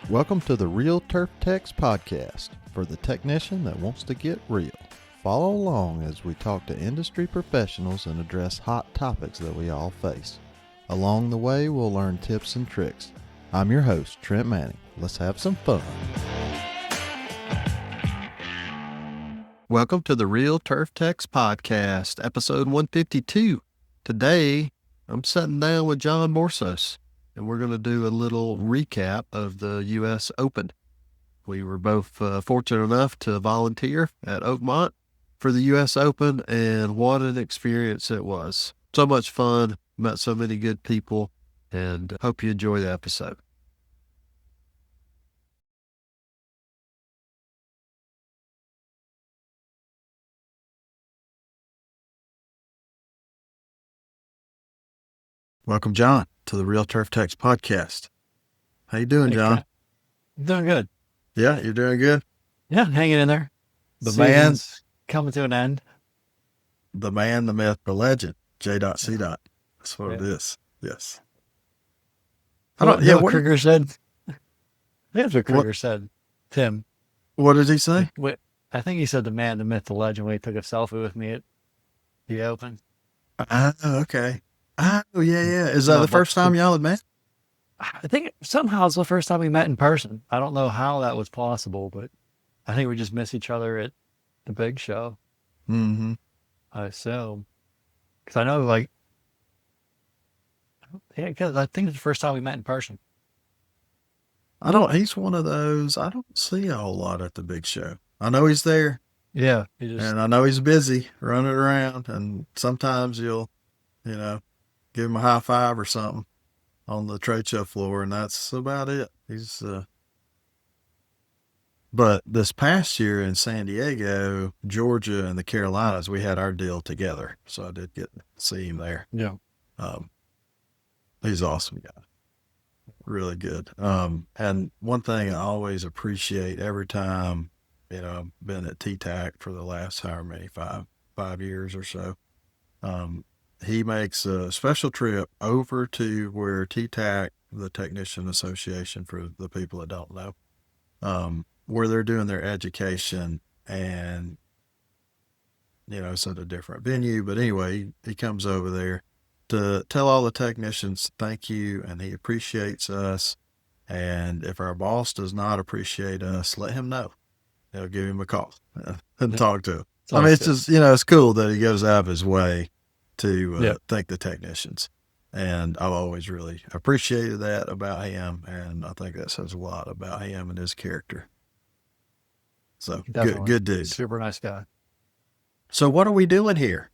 Welcome to the Real Turf Techs podcast for the technician that wants to get real. Follow along as we talk to industry professionals and address hot topics that we all face. Along the way, we'll learn tips and tricks. I'm your host, Trent Manning. Let's have some fun. Welcome to the Real Turf Techs podcast, episode 152. Today, I'm sitting down with John Borsos, and we're going to do a little recap of the U.S. Open. We were both fortunate enough to volunteer at Oakmont for the U.S. Open, and what an experience it was. So much fun, met so many good people, and hope you enjoy the episode. Welcome, John, to the Real Turf Techs podcast. How you doing, John? Doing good. Yeah, you're doing good? Yeah, hanging in there. The Season's coming to an end. The man, the myth, the legend, J.C. That's what it is. Yes. What Krieger said. That's what Krieger said. Tim. What did he say? I think he said the man, the myth, the legend when he took a selfie with me at the Open. Oh, okay. Oh, yeah. Is that the first time y'all had met? I think somehow it's the first time we met in person. I don't know how that was possible, but I think we just missed each other at the big show. Mm-hmm. I assume. Because I know, I think it's the first time we met in person. He's one of those, I don't see a whole lot at the big show. I know he's there. Yeah. And I know he's busy running around, and sometimes you'll, give him a high five or something on the trade show floor, and that's about it. But this past year in San Diego, Georgia, and the Carolinas, we had our deal together. So I did get to see him there. Yeah. He's an awesome guy. Really good. And one thing I always appreciate every time, I've been at T-TAC for the last however many, five years or so. He makes a special trip over to where T-TAC, the Technician Association for the people that don't know, where they're doing their education, and, it's at a different venue. But anyway, he comes over there to tell all the technicians thank you, and he appreciates us. And if our boss does not appreciate us, let him know. They'll give him a call and talk to him. It's just, it's cool that he goes out of his way to thank the technicians. And I've always really appreciated that about him, and I think that says a lot about him and his character. So good dude. Super nice guy. So what are we doing here?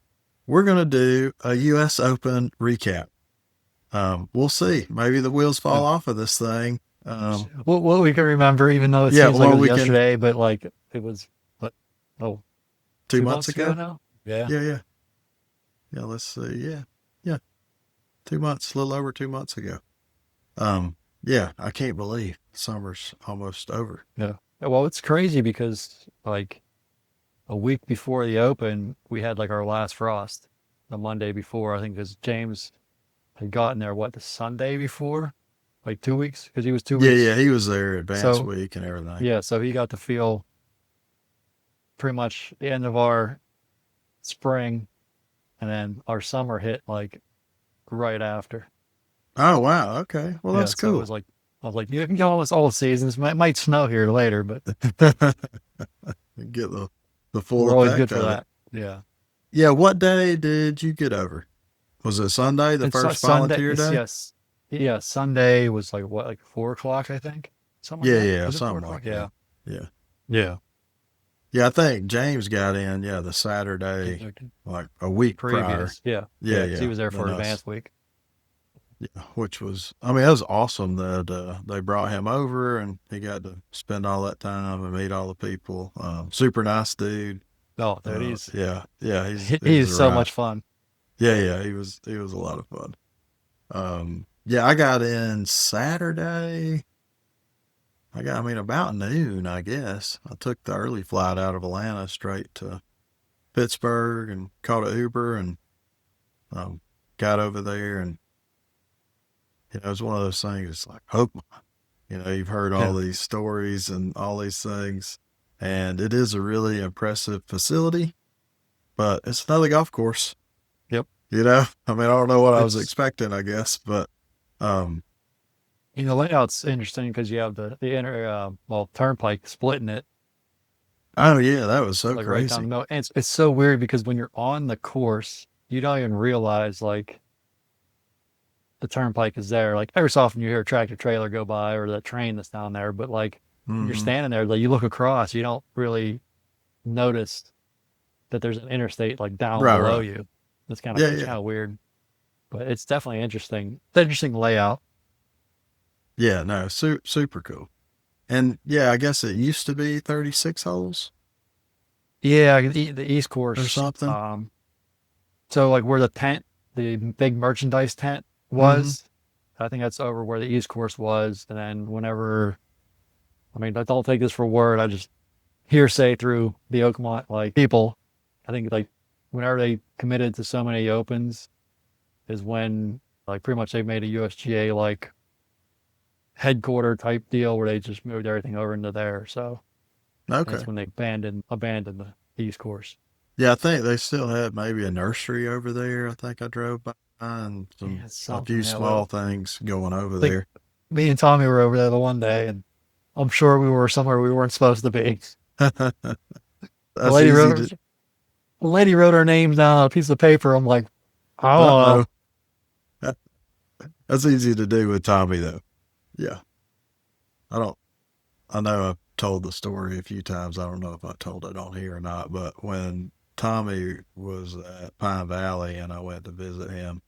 We're going to do a U.S. Open recap. We'll see. Maybe the wheels fall off of this thing. What we can remember, even though it seems like it was yesterday, but it was, 2 months ago now? Yeah. Yeah, let's see. Yeah. 2 months, a little over 2 months ago. I can't believe summer's almost over. Yeah. Well, it's crazy because a week before the Open, we had our last frost the Monday before, I think, because James had gotten there, the Sunday before? 2 weeks? Because he was 2 weeks. Yeah, he was there advanced week and everything. Yeah, so he got to feel pretty much the end of our spring, and then our summer hit right after. Oh, wow. Okay. Well, that's cool. So it was I was you can call this all seasons. It might snow here later, but get the full we're always effect good for of that. It. Yeah. Yeah. What day did you get over? Was it Sunday, the first volunteer day? Yes. Yeah. Sunday was 4:00, I think. Something like that. Yeah. Was it Something 4:00? like that. Yeah. Yeah. Yeah, I think James got in, the Saturday, a week previous. Prior. Yeah. He was there for advanced week. Yeah, which was, it was awesome that they brought him over and he got to spend all that time and meet all the people. Super nice dude. Oh, dude, he's he's so much fun. Yeah, he was a lot of fun. I got in Saturday. About noon, I guess. I took the early flight out of Atlanta straight to Pittsburgh and caught an Uber and got over there, and it was one of those things. It's Oakmont, You've heard all Yeah. these stories and all these things, and it is a really impressive facility, but it's another golf course. Yep. I mean, I don't know what I was It's expecting, I guess, but um, layout's interesting because you have the inner turnpike splitting it oh yeah, that was so like right down the crazy. middle. And it's so weird because when you're on the course, you don't even realize like the turnpike is there. Like every so often you hear a tractor trailer go by or the train that's down there, but like when you're Hmm. standing there, like you look across, you don't really notice that there's an interstate like down Right, below right. you. Yeah, It's yeah, kind of weird, but it's definitely interesting. It's an interesting layout. yeah. No, super cool. And yeah, I guess it used to be 36 holes Yeah, the East or Course. something. So like where the tent, the big merchandise tent Hmm. was, I think that's over where the East Course was. And then whenever, I mean, don't take this for word. I just hearsay through the Oakmont like people. I think like whenever they committed to so many opens is when like pretty much they made a USGA like headquarter type deal where they just moved everything over into there. So Okay. that's when they abandoned the East Course. Yeah, I think they still had maybe a nursery over there. I think I drove by and Yeah, it's a something. few Yeah, small well, things going over I think there. me and Tommy were over there the one day, and I'm sure we were somewhere we weren't supposed to be. The That's lady easy wrote to. the lady wrote our names down on a piece of paper. I'm like, I don't Uh know. oh. That's easy to do with Tommy though. Yeah, I don't. I know I've told the story a few times. I don't know if I told it on here or not, but when Tommy was at Pine Valley and I went to visit him,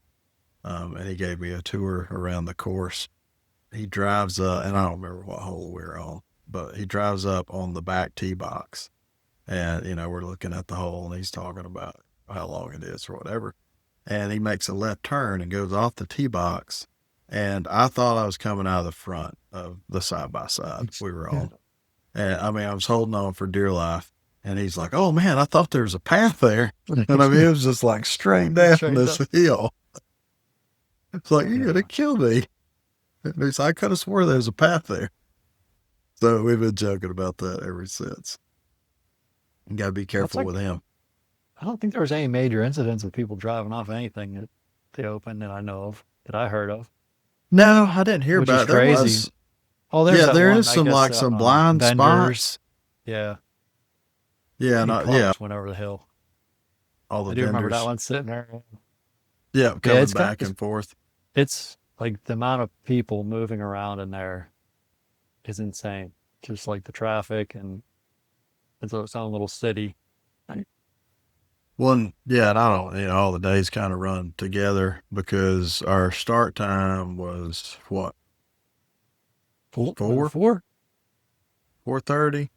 and he gave me a tour around the course. He drives up, and I don't remember what hole we're on, but he drives up on the back tee box, and we're looking at the hole, and he's talking about how long it is or whatever, and he makes a left turn and goes off the tee box, and I thought I was coming out of the front of the side by side we were Yeah. on, and I mean I was holding on for dear life, and he's like, "Oh man, I thought there was a path there," and I mean it was just like straight down Straight this up. hill. It's like you're gonna Yeah. kill me. And he's, I could have swore there was a path there. So we've been joking about that ever since. You gotta be That's careful with like him. I don't think there was any major incidents of people driving off anything at the Open that I know of that I heard of, No, I didn't hear which is about it. There crazy. was, Oh, there's yeah, that there is one. I some guess like some blind vendors. spots. Yeah, Yeah, big not yeah, carts went over the hill. all the I do remember that vendors. one sitting there. Yeah, Yeah, coming back and forth. it's like the amount of people moving around in there is insane. Just like the traffic and it's its own little city. Like One, yeah, and I don't, all the days kind of run together because our start time was what, was it four, four? 4:30.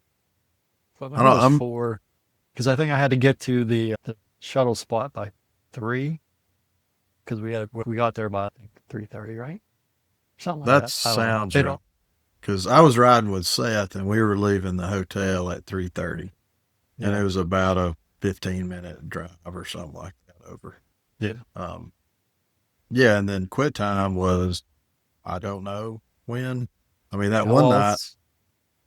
I I think it don't, was I'm, four because I think I had to get to the shuttle spot by three because we got there by I think 3:30, right? Something like that that. I don't know. sounds It right. don't. Because I was riding with Seth and we were leaving the hotel at 3:30. And it Yeah, was about a 15-minute drive or something like that over. yeah. Um, yeah, and then quit time was I don't know when. I mean, that one Well, night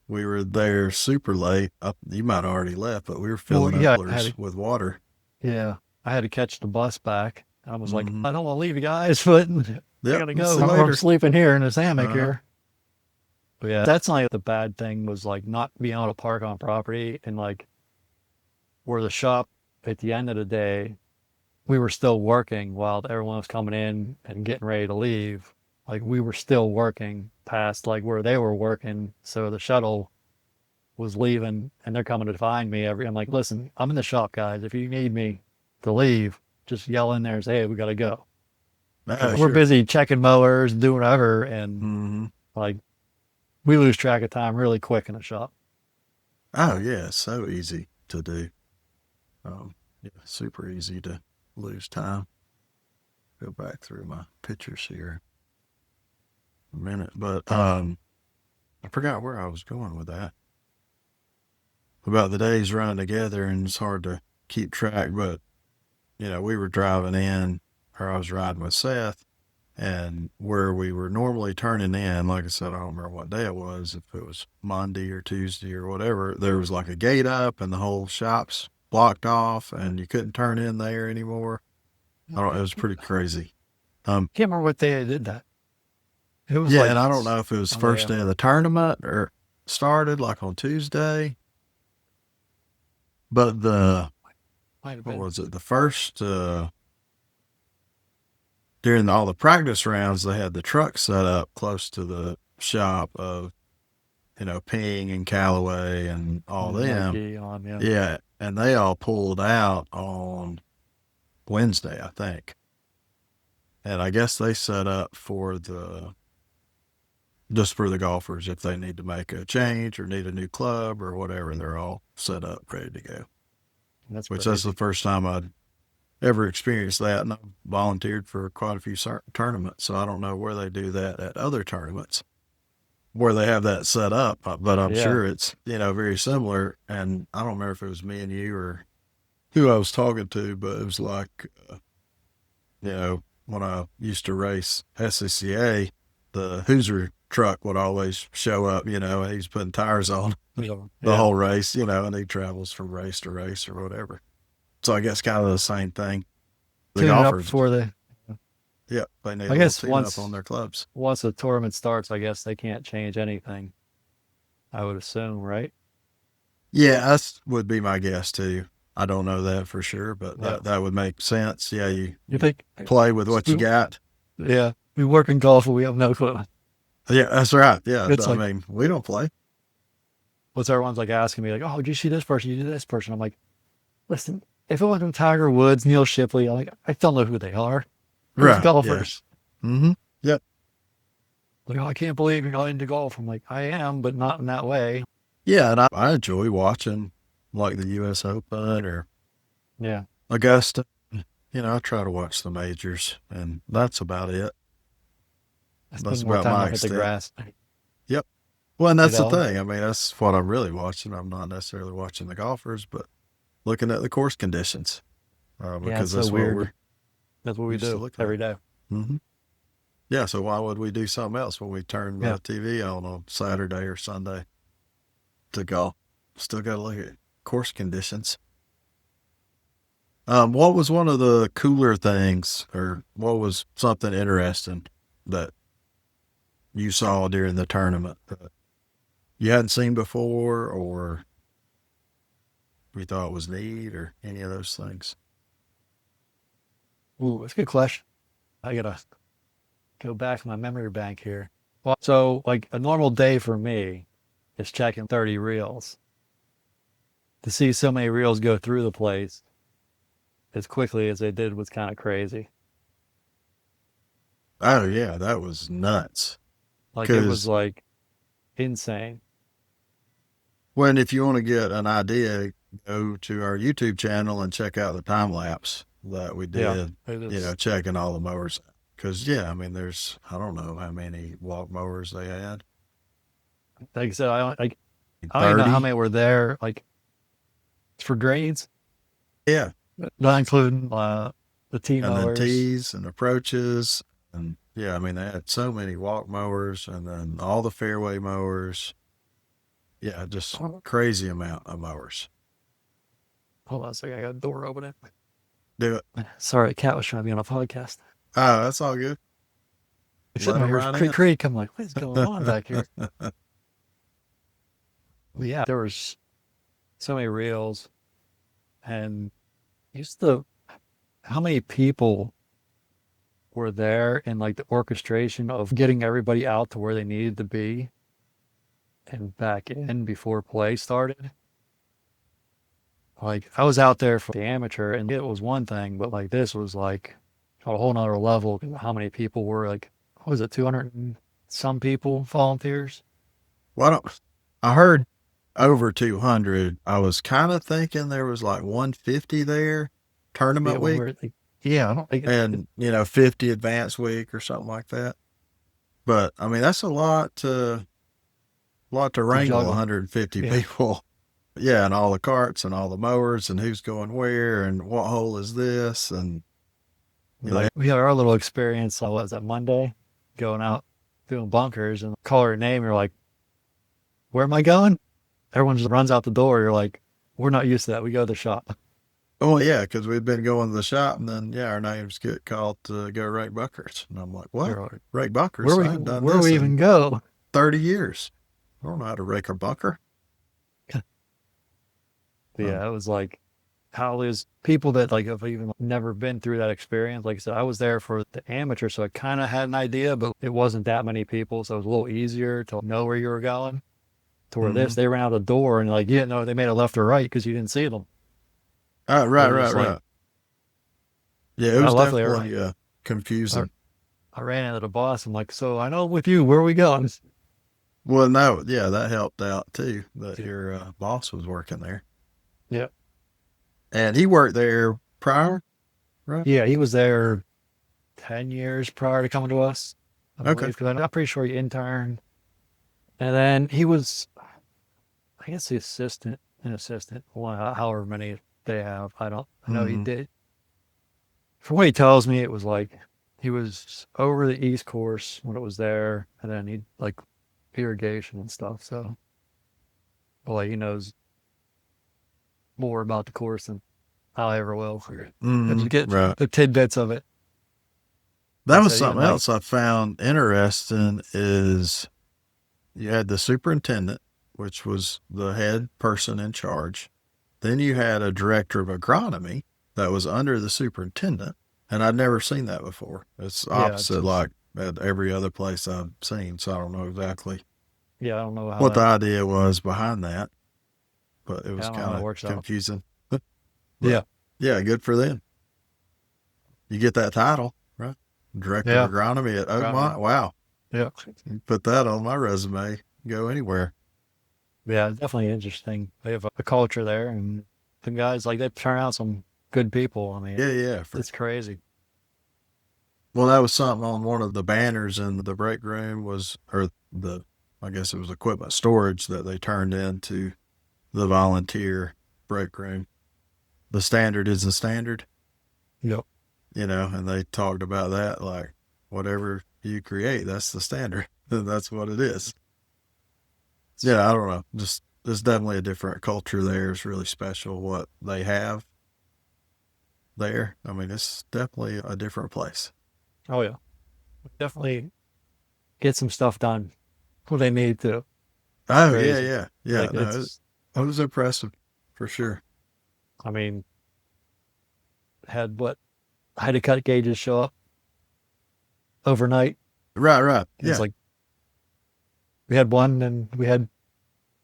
we were there super late. You might have already left, but we were well, filling up yeah. coolers with water. Yeah, I had to catch the bus back. I was like, Hmm. I don't want to leave you guys, but I Yep. gotta See go. you I'm later. sleeping here in this hammock Uh huh. here. But yeah, that's not the bad thing was like not being able to park on property and like where the shop at the end of the day, we were still working while everyone was coming in and getting ready to leave. Like we were still working past like where they were working. So the shuttle was leaving and they're coming to find me I'm like, listen, I'm in the shop, guys. If you need me to leave, just yell in there and say, hey, we gotta go. Because Oh, we're sure. busy checking mowers, doing whatever, and Hmm. like we lose track of time really quick in the shop. Oh, yeah. So easy to do. Yeah, super easy to lose time. Go back through my pictures here a minute. But I forgot where I was going with that. About the days running together, and it's hard to keep track. But we were driving in, or I was riding with Seth, And where we were normally turning in, like I said, I don't remember what day it was, if it was Monday or Tuesday or whatever, there was like a gate up and the whole shop's blocked off and you couldn't turn in there anymore. I don't, it was pretty crazy. Can't remember what day I did that. It was Yeah, like and I don't know if it was Sunday first day of after. the tournament or started like on Tuesday, but Might have what been. was it? The first, during all the practice rounds, they had the truck set up close to the shop of, Ping and Callaway and all them. Nike on, yeah. Yeah, and they all pulled out on Wednesday, I think. And I guess they set up for the just for the golfers if they need to make a change or need a new club or whatever, they're all set up ready to go. That's Which that's the crazy. first time I'd ever experienced that, and I've volunteered for quite a few tournaments, so I don't know where they do that at other tournaments where they have that set up, but I'm Yeah. sure it's very similar. And I don't remember if it was me and you or who I was talking to, but it was like when I used to race SCCA, the Hoosier truck would always show up, and he's putting tires on Yeah. the Yeah. whole race, and he travels from race to race or whatever. So I guess kind of the same thing. The Tune it up golfers, before the. yeah, they need a I little guess tune up on their clubs. once the tournament starts, I guess they can't change anything. I would assume, right? Yeah, that would be my guess too. I don't know that for sure, but Yeah. that would make sense. Yeah, You you think? play with what you got. Yeah. We work in golf, and we have no clue. Yeah, that's right. Yeah, It's I like, mean, we don't play. what's everyone's like asking me, like, oh, did you see this person? You did this person. I'm like, listen, if it wasn't Tiger Woods, Neil Shipley, I'm like, I don't know who they are. They're Right. Yeah. golfers. Mm-hmm. Yep. Like, oh, I can't believe you're not into golf. I'm like, I am, but not in that way. Yeah, and I enjoy watching like the U.S. Open or Yeah. Augusta. I try to watch the majors, and that's about it. I That's spend more about time my looking at the extent. grass, Yep. Well, and you that's the know? thing. I mean, that's what I'm really watching. I'm not necessarily watching the golfers, but looking at the course conditions Yeah, it's because so that's what weird. we're That's what we used to do looking at. every day. Hmm. Yeah. So why would we do something else when we turn Yeah. the TV on Saturday or Sunday to golf? Still got to look at course conditions. What was one of the cooler things, or what was something interesting that you saw during the tournament that you hadn't seen before, or we thought was neat, or any of those things? Ooh, that's a good question. I gotta go back in my memory bank here. Well, so like a normal day for me is checking 30 reels. To see so many reels go through the place as quickly as they did was kind of crazy. Oh yeah, that was nuts. Like it was Because like insane. when if you want to get an idea, go to our YouTube channel and check out the time lapse that we Yeah. did. It is, Checking all the mowers. Because yeah, I mean, there's I don't know how many walk mowers they had. like I said, I don't even know how 30. many were there. Like for grades, Yeah. not including the T And then mowers. tees and approaches. And yeah, I mean, they had so many walk mowers and then all the fairway mowers. Yeah, just Hold crazy amount of mowers. on a second, I got a door opening. Do it. Sorry, the cat was trying to be on a podcast. Oh, that's all good. Sitting Let there, them here's right creak in. creak. I'm like, what is going on back here? But yeah, there was so many reels, and used to how many people were there in like the orchestration of getting everybody out to where they needed to be and back in before play started. Like I was out there for the amateur and it was one thing, but like this was like a whole nother level. How many people were like, what was it, 200 and some people, volunteers? Why don't I heard over 200. I was kind of thinking there was like 150 there Yeah, tournament when we week were like, yeah, I don't think and 50 advance week or something like that. But I mean, that's a lot to to wrangle juggle. 150 Yeah. people. Yeah, and all the carts and all the mowers and who's going where and what hole is this and They, Like we had our little experience. What was that Monday? Going out doing bunkers and call her name. You're like, where am I going? Everyone just runs out the door. You're like, we're not used to that. We go to the shop. oh yeah, because we've been going to the shop, and then yeah, our names get called to go rake buckers, and I'm like, what? You're like, Rake buckers? I haven't done where this we in even go? 30 years. I don't know how to rake a bunker. But Um, yeah, it was like how there's people that like have even never been through that experience. Like I said, I was there for the amateur, so I kind of had an idea, but it wasn't that many people, so it was a little easier to know where you were going. To where this, mhm. they ran out the door and like you didn't know they made a left or right because you didn't see them. It Right, was right, just like, right. Yeah, it I was luckily definitely I, confusing. I ran into the boss. I'm like, so I know with you, where are we going? Well, no, yeah, that helped out too that Yeah. your boss was working there, Yeah. and he worked there prior, right? Yeah, he was there 10 years prior to coming to us, I Okay. believe, because I'm pretty sure he interned. And then he was, I guess, the assistant, an assistant, however many they have. I know he Hmm. did. From what he tells me, it was like he was over the East Course when it was there, and then he like irrigation and stuff. So, boy, he knows more about the course than I ever will. I Hmm. just get Right. the tidbits of it. Like That I was said, even something like, else I found interesting is you had the superintendent, which was the head person in charge. Then you had a director of agronomy that was under the superintendent, and I'd never seen that before. It's yeah, it's opposite just, like at every other place I've seen, so I don't know exactly yeah, I don't know how what the that, idea was behind that, but it I was don't know how kind that of works out. confusing. But Yeah, yeah, good for them. You get that title, right? Director yeah, of agronomy at agronomy. Oakmont. Wow. Yeah, You put that on my resume. Go anywhere. yeah, definitely interesting. They have a culture there, and the guys like they turn out some good people. I mean, Yeah, yeah. it's crazy. Well, that was something on one of the banners in the break room was, or the, I guess it was equipment storage that they turned into the volunteer break room. The standard is the standard, Yep. and they talked about that like whatever you create, that's the standard. That's what it is. Yeah, I don't know. Just there's definitely a different culture there. It's really special what they have there. I mean, it's definitely a different place. Oh yeah, definitely get some stuff done when they need to. It's Oh yeah, crazy. yeah, yeah. Like No, it was impressive for sure. I mean, had what I had to cut gauges show up overnight. Right, right. It was Yeah. like we had one, and we had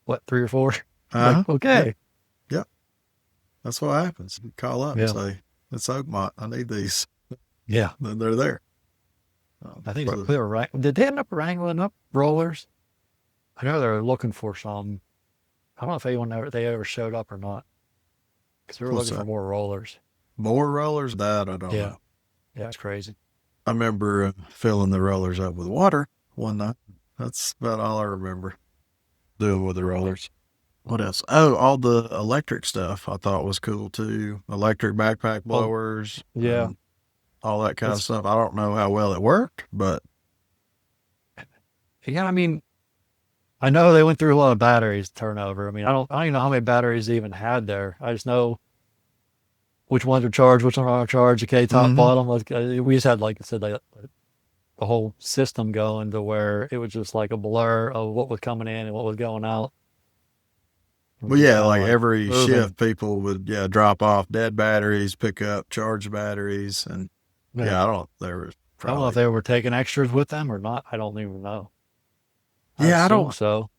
what 3 or 4. Uh Like huh. Yep. okay, Yep. That's what happens. You call up and yeah, say, "It's Oakmont. I need these." yeah. Then they're there. I think So, they were right. Did they end up wrangling up rollers? I know they were looking for some. I don't know if they ever showed up or not because we were what's looking for that? more rollers. More rollers? That I don't Yeah, know. yeah, it's crazy. I remember filling the rollers up with water one night. That's about all I remember doing with the rollers. What else? Oh, all the electric stuff I thought was cool too. Electric backpack Oh, blowers yeah. and all that kind of It's stuff. I don't know how well it worked, but yeah. I mean, I know they went through a lot of batteries turnover. I mean, I don't even know how many batteries they even had there. I just know which ones are charged, which ones aren't charged. Okay, top, hmm. bottom. Like we just had, like I said, like, the whole system going to where it was just like a blur of what was coming in and what was going out. It was Well, just yeah, kind of like like every moving. shift, people would drop off dead batteries, pick up charged batteries, and Yeah. yeah, I don't. There was I don't know if probably they were taking extras with them or not. I don't even know. I yeah, I assume don't. so.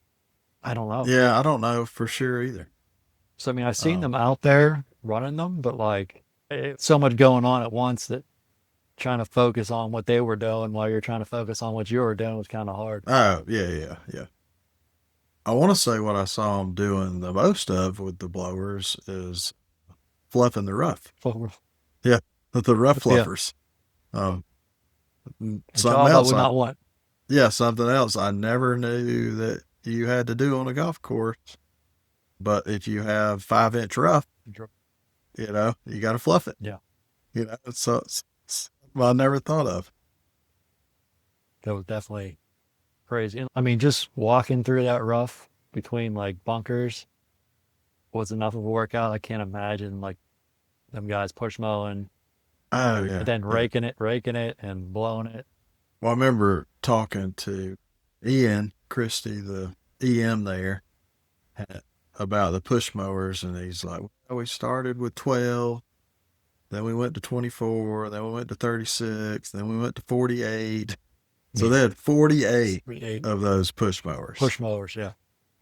I don't know. Yeah, I don't know for sure either. So I mean, I've seen Um, them out there running them, but like it's so much going on at once that trying to focus on what they were doing while you're trying to focus on what you were doing was kind of hard. oh yeah, yeah, yeah. I want to say what I saw them doing the most of with the blowers is fluffing the rough. Yeah, the rough Yeah, fluffers. Um, a something job I else. would not want. Yeah, something else I never knew that you had to do on a golf course. But if you have 5-inch rough, you got to fluff it. Yeah, So it's Well, I never thought of. That was definitely crazy. And, I mean, just walking through that rough between like bunkers was enough of a workout. I can't imagine like them guys push mowing Oh and yeah, then yeah. raking it and blowing it. Well, I remember talking to Ian Christie, the EM there, uh, about the push mowers, and he's like, well, we started with 12, then we went to 24, then we went to 36, then we went to 48. So Yeah. they had 48 Sweet. of those push mowers. Push mowers, yeah.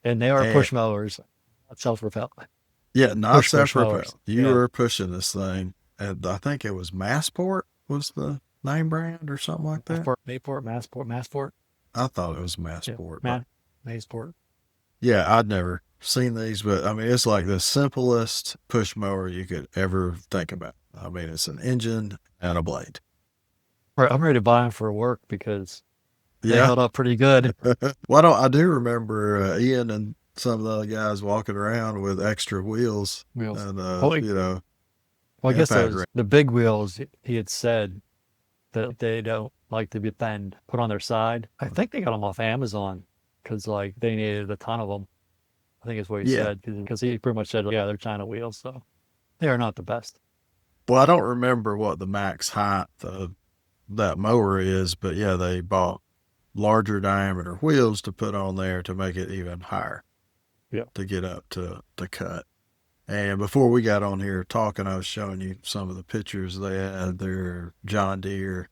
And they are And push mowers, not self-propelled. yeah, not Push self-propelled. mowers. You Yeah. were pushing this thing, and I think it was Massport was the name brand or something like that. Massport. I thought it was Yeah. Massport, but Massport. yeah, I'd never seen these, but I mean, it's like the simplest push mower you could ever think about. I mean, it's an engine and a blade. Right, I'm ready to buy them for work because they Yeah. held up pretty good. Well, I do remember Ian and some of the other guys walking around with extra wheels Wheels. and, Well, well, I guess impact those ring. the big wheels. He had said that they don't like to be bend, put on their side. I think they got them off Amazon because like they needed a ton of them. I think is what he Yeah. said because he pretty much said, yeah, they're China wheels, so they are not the best. Well, I don't remember what the max height of that mower is, but yeah, they bought larger diameter wheels to put on there to make it even higher Yeah. to get up to the cut. And before we got on here talking, I was showing you some of the pictures they had. Their John Deere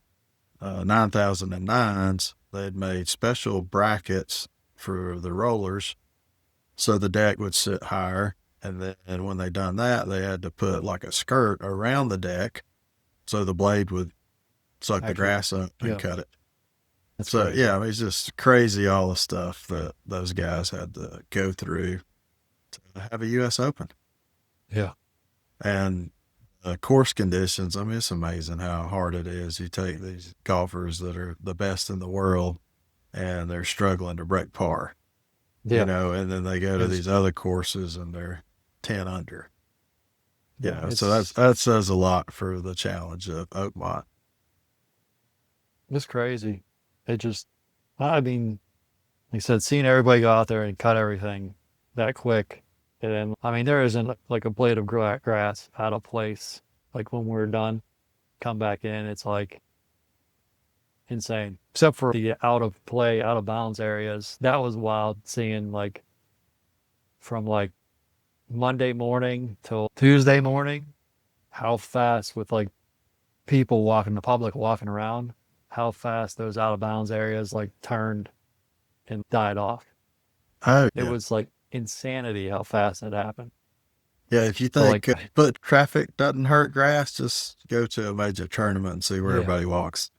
9009s. They had made special brackets for the rollers so the deck would sit higher. And then when they done that, they had to put like a skirt around the deck so the blade would suck the Actually, grass up and yeah, cut it. that's So crazy. yeah, I mean, it's just crazy all the stuff that those guys had to go through to have a U.S. Open. Yeah. And course conditions, I mean, it's amazing how hard it is. You take these golfers that are the best in the world and they're struggling to break par, Yeah. and then they go to It's these other courses and they're 10 under, yeah, so that says a lot for the challenge of Oakmont. it's crazy. It just I mean, like I said, seeing everybody go out there and cut everything that quick, and then I mean, there isn't like a blade of grass out of place. Like when we're done, come back in, it's like insane. Except for the out of play, out of bounds areas. That was wild seeing like from like Monday morning till Tuesday morning, how fast with like people walking, the public walking around, how fast those out of bounds areas like turned and died off. Oh, It yeah. was like insanity how fast it happened. Yeah. If you But think like, foot traffic doesn't hurt grass, just go to a major tournament and see where yeah, everybody walks.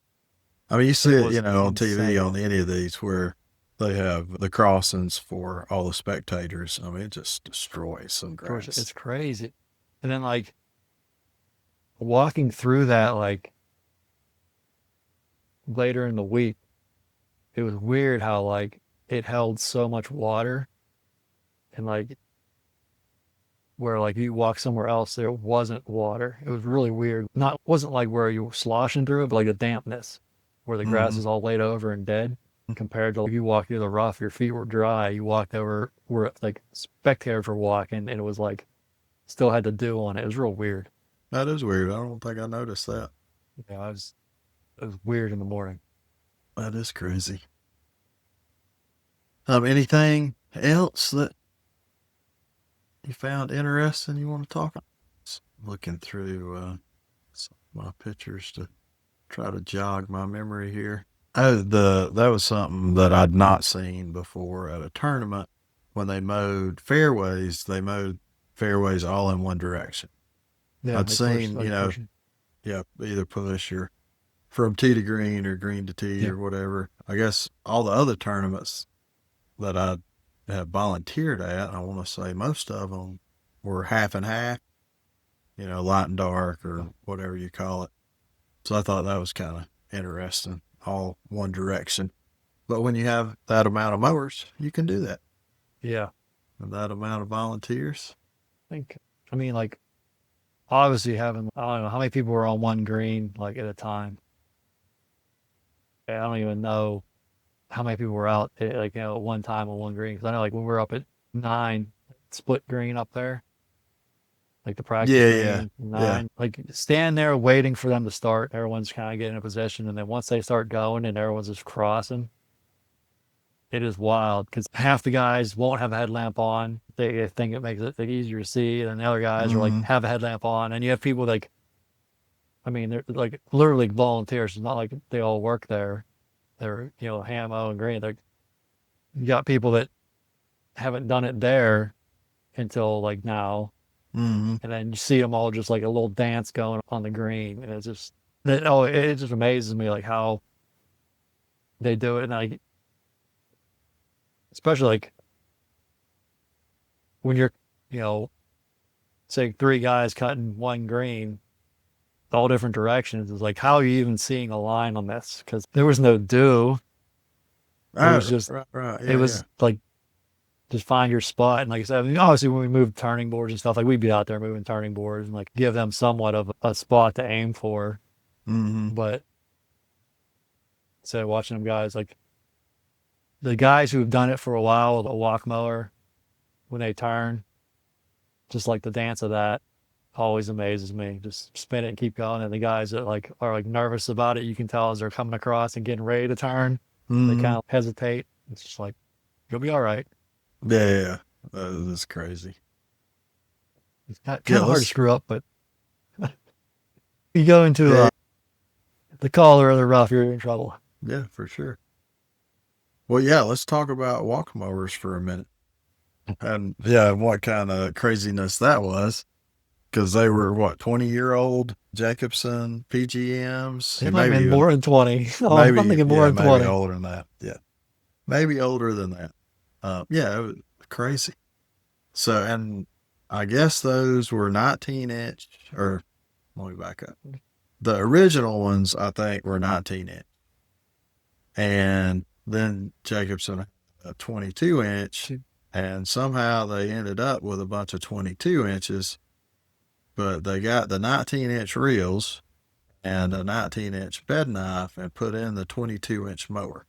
I mean, you see it it, was on TV insane. on any of these where they have the crossings for all the spectators. I mean, it just destroys some Georgia, grass. it's crazy. And then like walking through that like later in the week, it was weird how like it held so much water and like where like you walk somewhere else there wasn't water. It was really weird. Not wasn't like where you were sloshing through it, but like the dampness where the grass Hmm. is all laid over and dead compared to like, you walk through the rough, your feet were dry. You walked over where like spectators were walking and it was like still had the dew on it. It was real weird. That is weird. I don't think I noticed that. Yeah, it was weird in the morning. That is crazy. Anything else that you found interesting you want to talk about? Just looking through some of my pictures to try to jog my memory here. Oh, that was something that I'd not seen before at a tournament when they mowed fairways. They mowed fairways all in one direction. Yeah, I'd they push seen, like pushing. yeah, either push or from tee to green or green to tee Yeah. or whatever. I guess all the other tournaments that I have volunteered at, I want to say most of them were half and half, light and dark or whatever you call it. So I thought that was kind of interesting, all one direction. But when you have that amount of mowers, you can do that. Yeah. And that amount of volunteers. I think I mean like obviously having I don't know how many people were on one green like at a time. I don't even know how many people were out like at one time on one green. Because I know like when we were up at 9, split green up there, like the practice Yeah, yeah, green yeah. 9, like stand there waiting for them to start. Everyone's kind of getting in position, and then once they start going and everyone's just crossing, it is wild because half the guys won't have a headlamp on. They think it makes it easier to see, and the other guys are like Hmm. have a headlamp on, and you have people like, I mean, they're like literally volunteers. It's not like they all work there. They're Hamo and Green. You got people that haven't done it there until like now, Hmm. and then you see them all just like a little dance going on the green, and it just amazes me like how they do it, and like especially like when you're you know say 3 guys cutting one green all different directions. It's like, how are you even seeing a line on this? Because there was no do. It was Oh, just, right, right. it Yeah, yeah. was like, just find your spot. And like I said, I mean, obviously when we moved turning boards and stuff, like we'd be out there moving turning boards and like give them somewhat of a spot to aim for. Hmm. But so watching them guys, like the guys who've done it for a while, the walk mower, when they turn, just like the dance of that always amazes me. Just spin it and keep going. And the guys that like are like nervous about it, you can tell as they're coming across and getting ready to turn, they Hmm. kind of hesitate. It's just like, you'll be all right. Yeah, yeah, yeah. That's crazy. It's Yeah, kind of hard to let's. screw up, but you go into Yeah, the collar or the rough, you're in trouble. yeah, for sure. Well, yeah, let's talk about walk mowers for a minute. And yeah, what kind of craziness that was. Because they were what, 20-year-old Jacobson PGMs? It might have Maybe been even, more than 20. Oh, I'm maybe, thinking more yeah, than maybe 20. older than that. Yeah, maybe older than that. Yeah, it was crazy. So, and I guess those were 19-inch, or let me back up. The original ones, I think, were 19-inch. And then Jacobson had a 22-inch, and somehow they ended up with a bunch of 22 inches, but they got the 19-inch reels and a 19-inch bed knife and put in the 22-inch mower,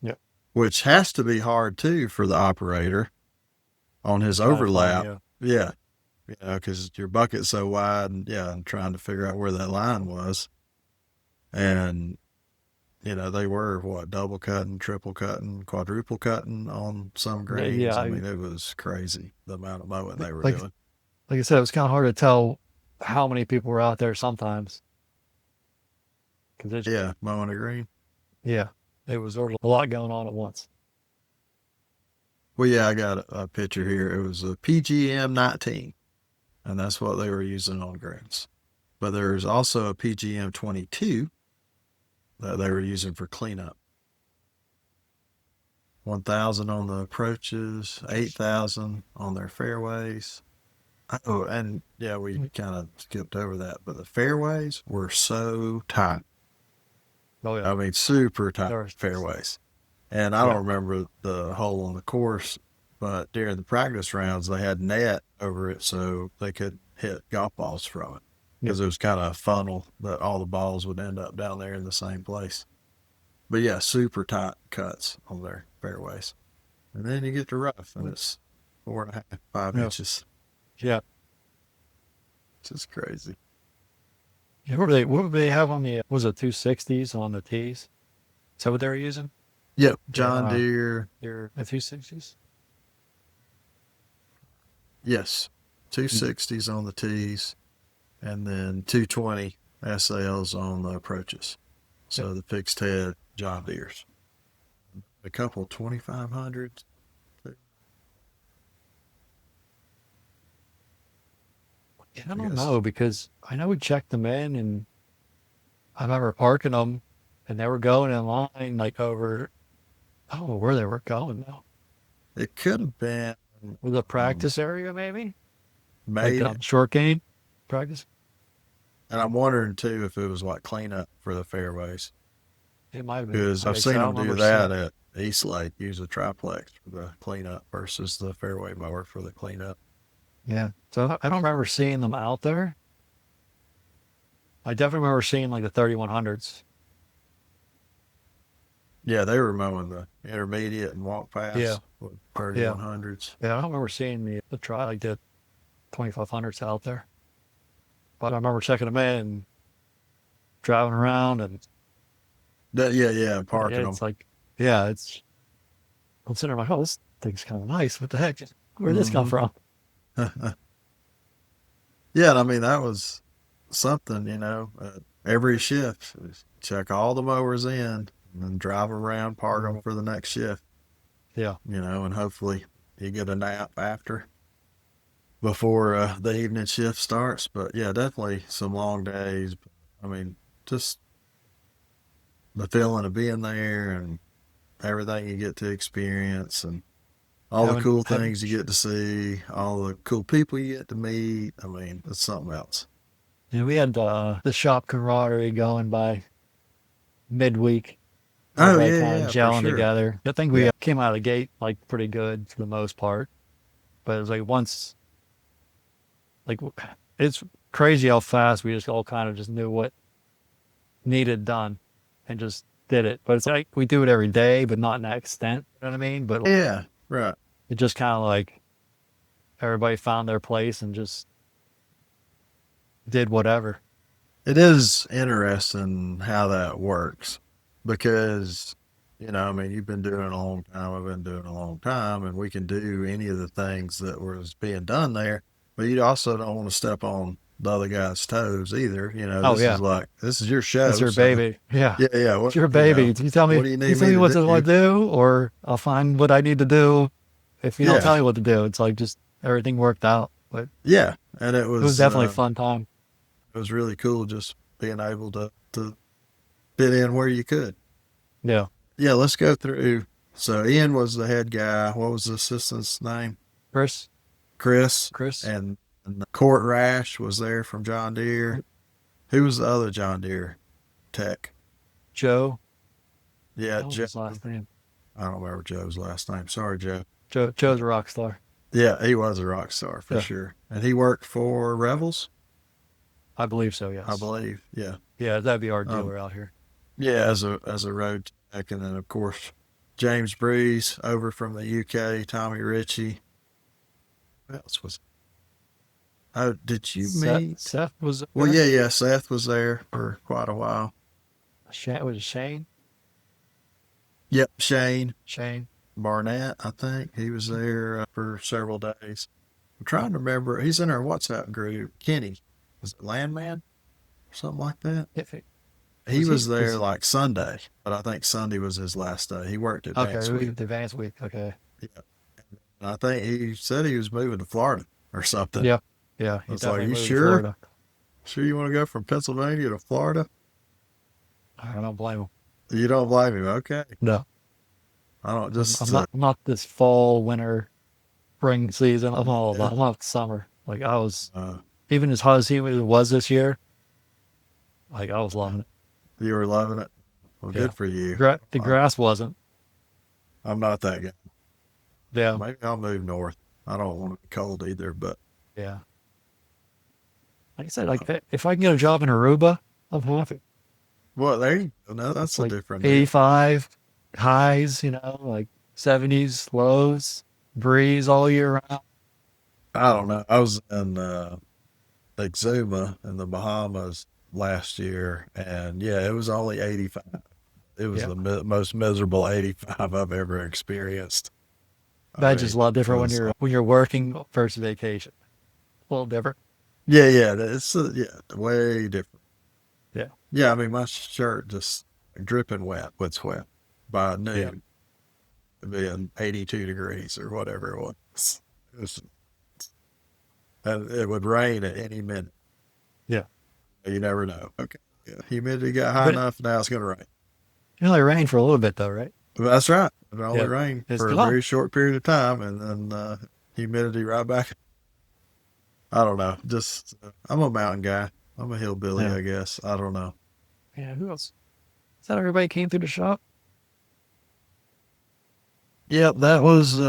Yeah. which has to be hard too for the operator on his Trying to find, overlap. Yeah, because your bucket's so wide, and yeah, and trying to figure out where that line was. And they were what, double cutting, triple cutting, quadruple cutting on some greens. yeah. I mean, it was crazy the amount of mowing they were Like, doing. like I said, it was kind of hard to tell how many people were out there sometimes. Because Yeah, mowing a green. yeah, it was sort of a lot going on at once. Well, yeah, I got a picture here. It was a PGM 19, and that's what they were using on greens. But there's also a PGM 22 that they were using for cleanup. 1,000 on the approaches, 8,000 on their fairways. Oh, and yeah, we kind of skipped over that, but the fairways were so tight. Oh, yeah. I mean, super tight There was, fairways. And I yeah. don't remember the hole on the course, but during the practice rounds, they had net over it so they could hit golf balls from it Yeah. because it was kind of a funnel that all the balls would end up down there in the same place. But yeah, super tight cuts on their fairways. And then you get to rough, and it's 4.5, five Yeah. inches. Yeah. Just crazy. Yeah, what would they have on the, was it 260s on the tees? Is that what they were using? Yep, Yeah. John Deere. Your 260s? Yes, 260s on the tees, and then 220 SLs on the approaches. Yeah. So the fixed head John Deere's. A couple 2500s. Yeah, I I don't guess. know because I know we checked them in and I remember parking them and they were going in line like over, I don't know where they were going now. It could have been Was it a um, practice area maybe? Like maybe. the short game practice? And I'm wondering too if it was like cleanup for the fairways. It might have been. Because I've Like I said, seen I them don't do remember seeing. that at East Lake, use a triplex for the cleanup versus the fairway mower for the cleanup. Yeah. So I don't remember seeing them out there. I definitely remember seeing like the 3100s. Yeah, they were mowing the intermediate and walk Yeah, paths with yeah, 3100s. yeah. I don't remember seeing the try like the 2500s out there, but I remember checking them in and driving around, and Yeah, yeah, yeah, parking them. it's like, yeah, it's. I'm sitting there like, oh, this thing's kind of nice. What the heck? Where'd this come Hmm. from? Yeah, and I mean that was something, every shift. Just check all the mowers in and then drive around, park them for the next shift, Yeah, and hopefully you get a nap after before the evening shift starts. But yeah, definitely some long days. I mean, just the feeling of being there and everything you get to experience and all the having cool having things you get to see, all the cool people you get to meet. I mean, it's something else. yeah, we had the shop camaraderie going by midweek. Oh Everybody yeah, kind of yeah, for gelling sure. together. I think we Yeah. came out of the gate like pretty good for the most part, but it was like once like it's crazy how fast we just all kind of just knew what needed done and just did it. But it's like we do it every day, but not in that extent. You know what I mean? But Yeah, right. it just kind of like everybody found their place and just did whatever. It is interesting how that works because, I mean, you've been doing it a long time. I've been doing it a long time, and we can do any of the things that was being done there, but you also don't want to step on the other guy's toes either. Oh yeah, This is your it's show. your So, baby. Yeah, yeah, yeah. it's your baby. You tell What me. do you You need tell me me to what to do? what to do, or I'll find what I need to do. If you don't Yeah, tell me what to do, it's like just everything worked out. But yeah. And it was definitely a fun time. it was really cool just being able to fit in where you could. Yeah, Yeah, let's go through. So Ian was the head guy. What was the assistant's name? Chris, Chris. Chris, And Court Rash was there from John Deere. Who was the other John Deere tech? Joe. Yeah, That was Joe. his last name. I don't remember Joe's last name. Sorry, Joe. Joe's a rock star. Yeah, he was a rock star for Yeah, sure. And he worked for Revels, I believe so. I Yes. believe. Yeah. Yeah, that'd be our Um, dealer out here. yeah, as a road tech, and then of course James Breeze over from the UK, Tommy Ritchie. Who else was? Oh, did you meet? Seth was Well, there. yeah, yeah. Seth was there for quite a while. Shane was it Shane. Yep, Shane Shane. Barnett, I think he was there for several days. I'm trying to remember. He's in our WhatsApp group. Kenny, was it Landman or something like that? If it, He was he was there was like Sunday, but I think Sunday was his last day. He worked okay. advance We week. the advanced week. Okay. Yeah, and I think he said he was moving to Florida or something. Yeah. Yeah. I He's was like, definitely "You moving to sure? Florida. Sure you want to go from Pennsylvania to Florida?" I don't blame him. You don't blame him. Okay, No, I don't I'm just. not. I'm not this fall, winter, spring season. I'm all Yeah. about. I'm not summer. Like I was, Uh, even as hot as he was this year. Like I was loving it. you were loving it. Well, Yeah. good for you. The I, grass wasn't. I'm not that guy. Yeah. Maybe I'll move north. I don't want to be cold either, but Yeah. Like I said, like if I can get a job in Aruba, I'm happy. well, there you go. No, It's that's a like different deal. 85 highs, like 70s lows, breeze all year round. I don't know. I was in Exuma in the Bahamas last year, and yeah, it was only 85. It was Yeah. the most miserable 85 I've ever experienced. I That's mean, just a lot it different was, when you're working versus vacation. A little different. yeah, yeah, it's yeah, way different. Yeah. Yeah, I mean, my shirt just dripping wet with sweat by Yeah. noon, being 82 degrees or whatever it was. It was and it would rain at any minute. Yeah. You never know. Okay. Yeah. Humidity got high But enough. Now it's going to rain. it only rained for a little bit though, right? That's right. It only Yeah. rained It's for a gone. very short period of time, and then humidity right back. I don't know. Just I'm a mountain guy. I'm a hillbilly, Yeah. I guess. I don't know. Yeah. Who else? Is that everybody came through the shop? Yep, that was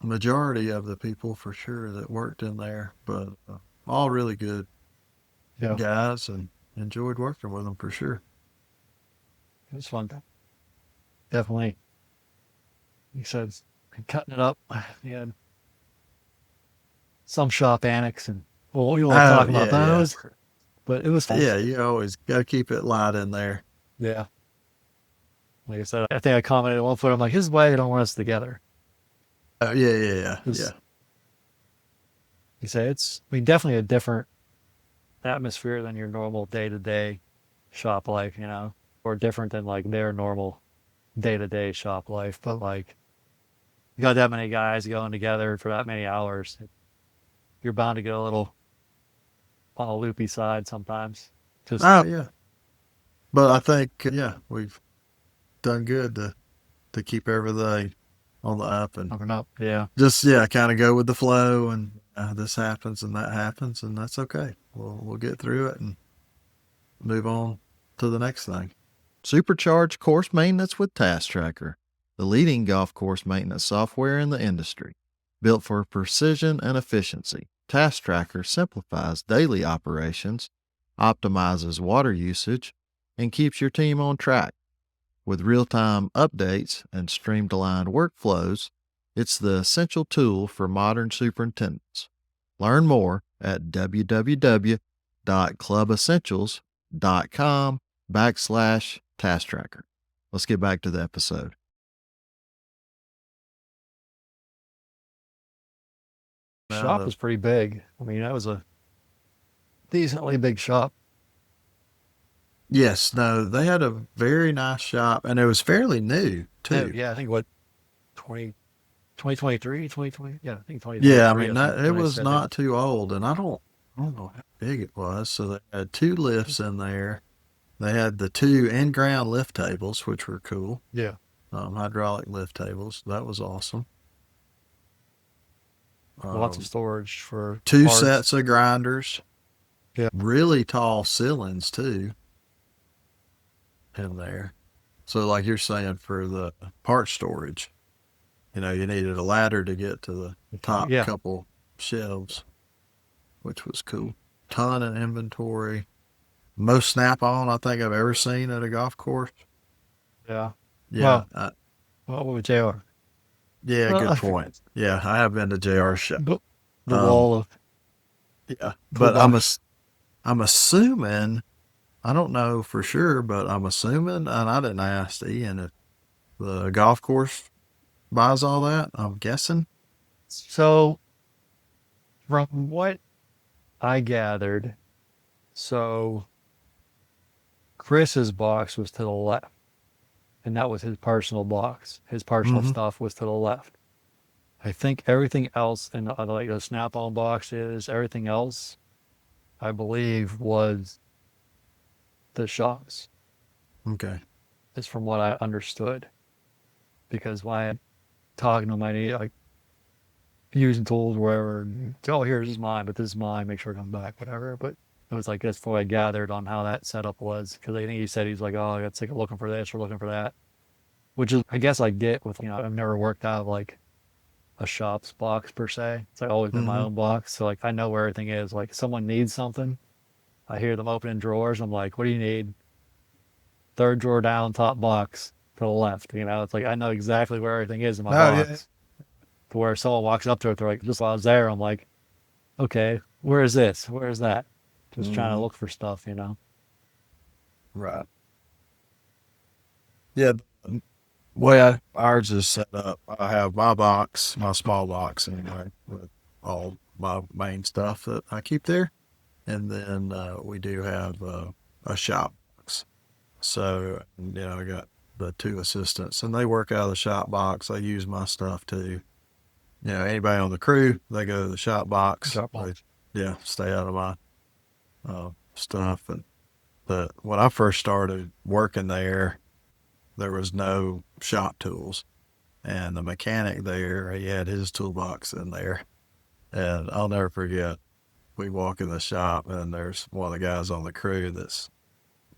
majority of the people for sure that worked in there, but all really good Yeah. guys and enjoyed working with them for sure. It was fun. definitely. He said cutting it up. He had some shop annex, and well, we won't Oh talk about yeah, yeah, those, but it was fun. yeah. You always got to keep it light in there. Yeah. Like I said, I think I commented at one point, I'm like, this is why they don't want us together. Oh yeah, yeah, yeah, yeah. Because you say it's, I mean, definitely a different atmosphere than your normal day to day shop life, or different than like their normal day to day shop life. But like, you got that many guys going together for that many hours, you're bound to get a little on the loopy side sometimes. Just, Oh yeah. But I think yeah, we've done good to keep everything on the up and open up. Yeah. just yeah, kind of go with the flow and this happens and that happens and that's okay. We'll get through it and move on to the next thing. Supercharge course maintenance with Task Tracker, the leading golf course maintenance software in the industry. Built for precision and efficiency, Task Tracker simplifies daily operations, optimizes water usage, and keeps your team on track. With real time updates and streamlined workflows, it's the essential tool for modern superintendents. Learn more at www.clubessentials.com/task tracker. Let's get back to the episode. Shop was pretty big. I mean, that was a decently big shop. Yes, no, they had a very nice shop and it was fairly new Yeah, too. yeah, I think what 20, 2023, 2020. Yeah, I think Yeah, I 2023 mean is that, it when they was said they. not too old and I don't know how big it was. So they had two lifts in there. They had the two in-ground lift tables, which were cool. Yeah. Hydraulic lift tables. That was awesome. Lots of Um, storage for two parts. sets of grinders, Yeah. really tall ceilings too in there. So, like you're saying, for the part storage, you needed a ladder to get to the top Yeah. couple shelves, which was cool. Ton of inventory. Most snap on I think I've ever seen at a golf course. Yeah. Yeah, Well, what with JR? yeah, Well, good point. Yeah, I have been to JR show. the, the Um, wall of yeah, but toolbox. I'm assuming I don't know for sure, but I'm assuming, and I didn't ask Ian if the golf course buys all that. I'm guessing. So, from what I gathered, so Chris's box was to the left, and that was his personal box. His personal Mm-hmm. stuff was to the left. I think everything else in like the Snap-on boxes, everything else, I believe, was the shop's. Okay. Is from what I understood. Because when I talking to him, I need like using tools wherever. And, oh, here's is mine, but this is mine. Make sure it comes back, whatever. But it was like that's what I gathered on how that setup was. Because I think he said he's like, oh, I got to take a looking for this or looking for that, which is I guess I get with I've never worked out of like a shop's box per se. It's like always been my Mm-hmm. own box, so like I know where everything is. Like someone needs something, I hear them opening drawers. I'm like, what do you need? Third drawer down, top box to the left. It's like I know exactly where everything is in my Oh yeah. box. To where someone walks up to it, they're like, just while I was there, I'm like, okay, where is this? Where is that? Just trying to Mm-hmm. look for stuff. Right. Yeah. The way ours is set up, I have my box, my small box anyway, with all my main stuff that I keep there, and then we do have a shop box. So I got the two assistants, and they work out of the shop box. They use my stuff too. Anybody on the crew, they go to the shop box. Shop They, box. yeah, stay out of my stuff. And when I first started working there was no shop tools, and the mechanic there, he had his toolbox in there. And I'll never forget, we walk in the shop, and there's one of the guys on the crew that's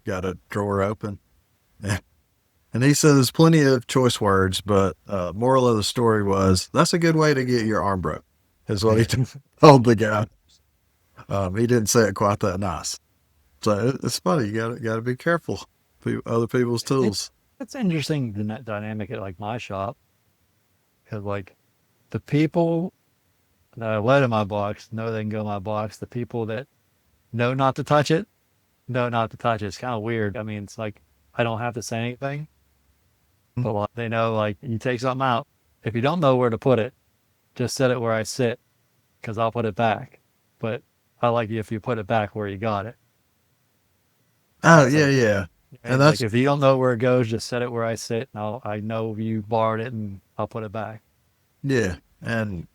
got a drawer open. And he says plenty of choice words, but moral of the story was that's a good way to get your arm broke, is what he told the guy. He didn't say it quite that nice. So it's funny. You got to be careful. Other people's It, tools. It's interesting the dynamic at like my shop because like the people that I let in my box know they can go in my box. The people that know not to touch it know not to touch it. It's kind of weird. I mean, it's like I don't have to say anything, but like, they know like you take something out. If you don't know where to put it, just set it where I sit because I'll put it back. But I like you if you put it back where you got it. Oh It's yeah, like, yeah, and and like that's if you don't know where it goes, just set it where I sit, and I know you borrowed it, and I'll put it back. yeah, and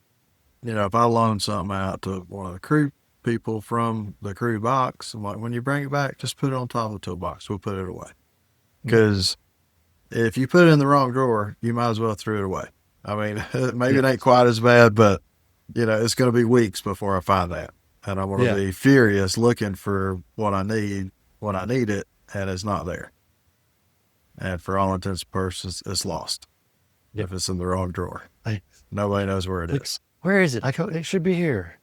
if I loan something out to one of the crew people from the crew box, I'm like, when you bring it back, just put it on top of the toolbox. We'll put it away. Mm. Because if you put it in the wrong drawer, you might as well throw it away. I mean, maybe Yeah, it ain't quite as bad, but it's going to be weeks before I find that, and I'm going to yeah, be furious looking for what I need when I need it, and it's not there. And for all intents and purposes, it's lost yeah. if it's in the wrong drawer. Like, Nobody knows where it like, is. where is it? It should be here.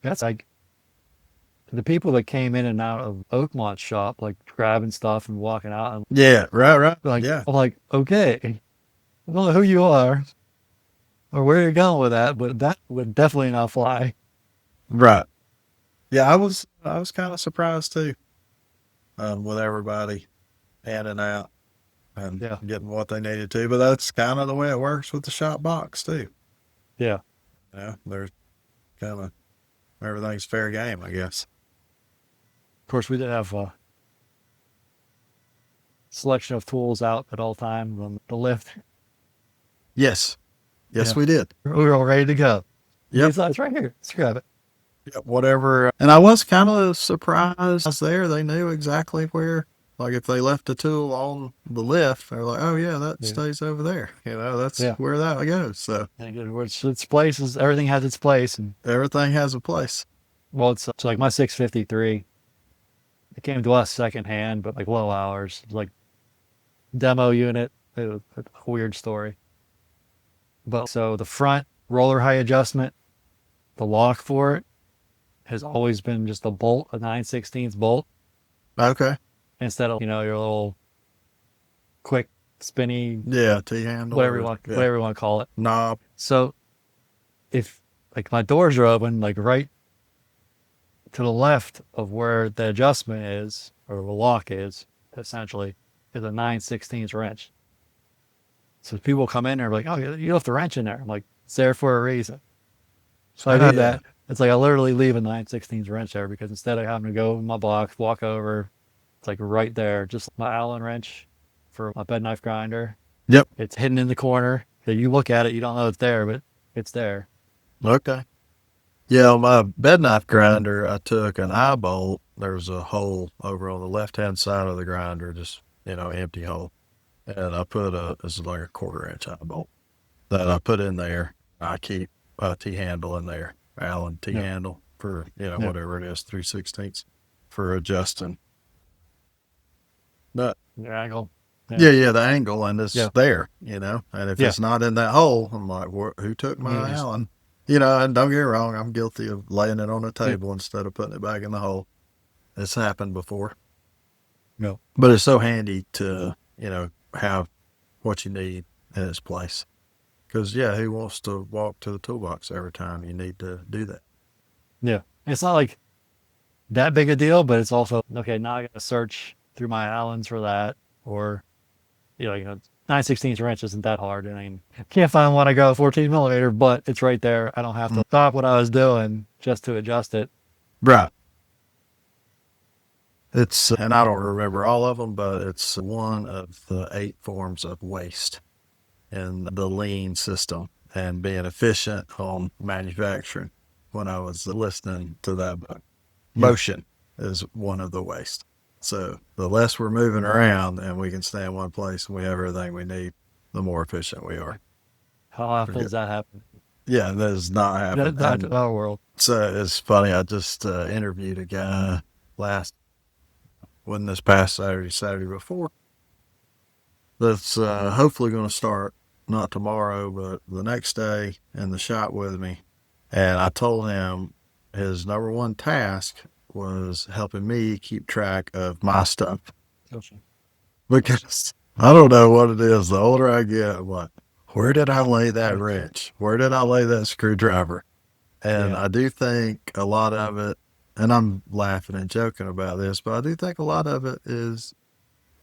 That's like the people that came in and out of Oakmont shop, like grabbing stuff and walking out, and Yeah, right, right. like Yeah, I'm like, okay, I don't know who you are or where you're going with that, but that would definitely not fly. right. Yeah, I was kind of surprised too, with everybody handing out and Yeah, getting what they needed to. But that's kind of the way it works with the shop box too. yeah. There's kind of everything's fair game, I guess. Of course, we did have a selection of tools out at all times on the lift. Yes, yes, Yeah, we did. we were all ready to go. Yep, It's right here. Let's grab it. yep. Whatever. And I was kind of surprised there. They knew exactly where. Like if they left a tool on the lift, they're like, "Oh yeah, that Yeah, stays over there." That's yeah. where that goes. So And again, its places. Everything has its place, and everything has a place. well, it's like my 653. It came to us secondhand, but like low hours, like demo unit. It was a weird story. But so the front roller height adjustment, the lock for it has always been just a bolt, a 9/16 bolt, Okay. instead of your little quick spinny Yeah, T handle or yeah, whatever you want to call it. knob. So if like my doors are open, like right to the left of where the adjustment is or the lock is, essentially, is a 9/16 wrench. So people come in there like, oh, you left the wrench in there. I'm like, it's there for a reason. So I Oh do yeah. that. It's like I literally leave a 9/16 wrench there because instead of having to go in my box, walk over, it's like right there, just my Allen wrench for my bed knife grinder. Yep. It's hidden in the corner. So you look at it, you don't know it's there, but it's there. Okay. Yeah, on my bed knife grinder, I took an eye bolt. There's a hole over on the left hand side of the grinder, just empty hole, and I put this is like a quarter-inch eye bolt that I put in there. I keep a T handle in there, Allen T Yeah. handle for Yeah. whatever it is, 3/16 for adjusting. But The angle. Yeah. yeah, yeah, the angle and it's Yeah. there, and if Yeah. it's not in that hole, I'm like, who took You my just, Allen? And don't get me wrong, I'm guilty of laying it on the yeah. table instead of putting it back in the hole. It's happened before, No. but it's so handy to, have what you need in its place. Because, yeah, who wants to walk to the toolbox every time you need to do that? Yeah. It's not like that big a deal, but it's also okay. Now I got to search through my Allens for that, or 9/16 wrench isn't that hard. I mean, can't find one I got a 14 millimeter, but it's right there. I don't have Mm. to stop what I was doing just to adjust it. Right. And I don't remember all of them, but it's one of the 8 forms of waste in the lean system and being efficient on manufacturing when I was listening to that book. Yeah. Motion is one of the waste. So the less we're moving around and we can stay in one place and we have everything we need, the more efficient we are. How often does that happen? Yeah, that does not happen. Not And in our world. so it's funny. I just interviewed a guy wasn't this past Saturday, Saturday before, that's hopefully going to start not tomorrow, but the next day in the shop with me. And I told him his number one task was helping me keep track of my stuff. Gotcha. because I don't know what it is. The older I get, I'm like, where did I lay that wrench? Where did I lay that screwdriver? And Yeah. I do think a lot of it, and I'm laughing and joking about this, but I do think a lot of it is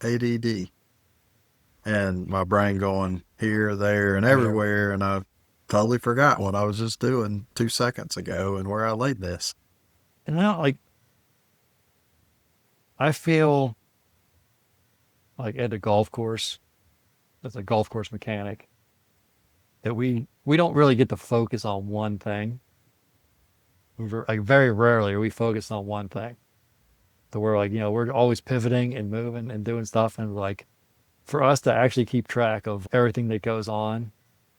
ADD and my brain going here, there, and Yeah. everywhere. And I totally forgot what I was just doing 2 seconds ago and where I laid this. And now, like, I feel like at a golf course, as a golf course mechanic, that we don't really get to focus on one thing. Like very rarely are we focused on one thing. So we're like, we're always pivoting and moving and doing stuff. And like for us to actually keep track of everything that goes on,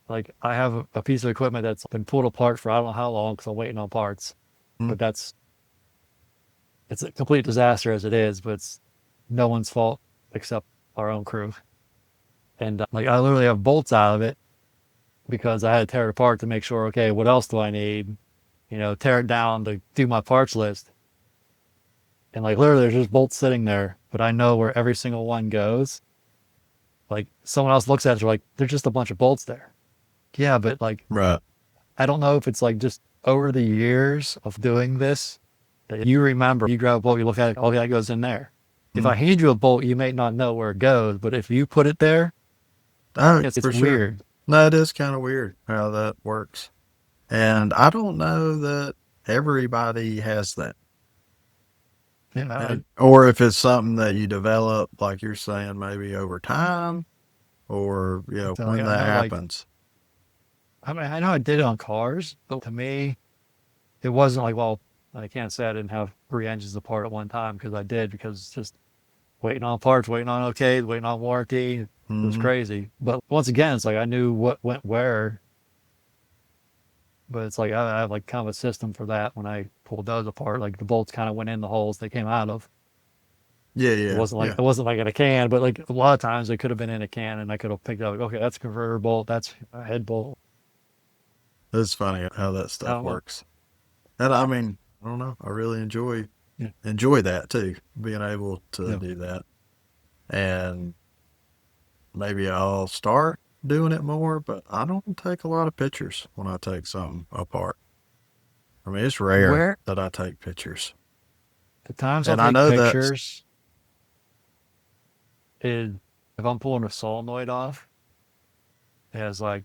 like I have a piece of equipment that's been pulled apart for I don't know how long because I'm waiting on parts. Mm, But it's a complete disaster as it is, but it's no one's fault except our own crew. And like I literally have bolts out of it because I had to tear it apart to make sure, okay, what else do I need? Tear it down to do my parts list. And like literally there's just bolts sitting there, but I know where every single one goes. Like someone else looks at it, they're like, there's just a bunch of bolts there. Yeah, but like right. I don't know if it's like just over the years of doing this that you remember, you grab a bolt, you look at it, okay, that goes in there. If Mm. I hand you a bolt, you may not know where it goes, but if you put it there, Oh, it's for sure. weird. No, it is kind of weird how that works. And I don't know that everybody has that. You know, And, or if it's something that you develop, like you're saying, maybe over time, or, so like when I that know like happens. I mean I know I did it on cars, but to me it wasn't like, well, I can't say I didn't have three engines apart at one time because I did because it's just waiting on parts, waiting on okay, waiting on warranty. It was Hmm. crazy. But once again, it's like I knew what went where, but it's like I have like kind of a system for that when I pulled those apart. Like the bolts kind of went in the holes they came out of. Yeah, It yeah, wasn't like yeah. it wasn't like in a can, but like a lot of times they could have been in a can and I could have picked up, okay, that's a converter bolt, that's a head bolt. It's funny how that I stuff don't know. works. And I mean, I don't know. I really Yeah. enjoy that too, being able to Yeah. do that. And maybe I'll start doing it more, but I don't take a lot of pictures when I take something apart. I mean, it's rare Where that I take pictures. the times I'll And I take know that, pictures is if I'm pulling a solenoid off, it has like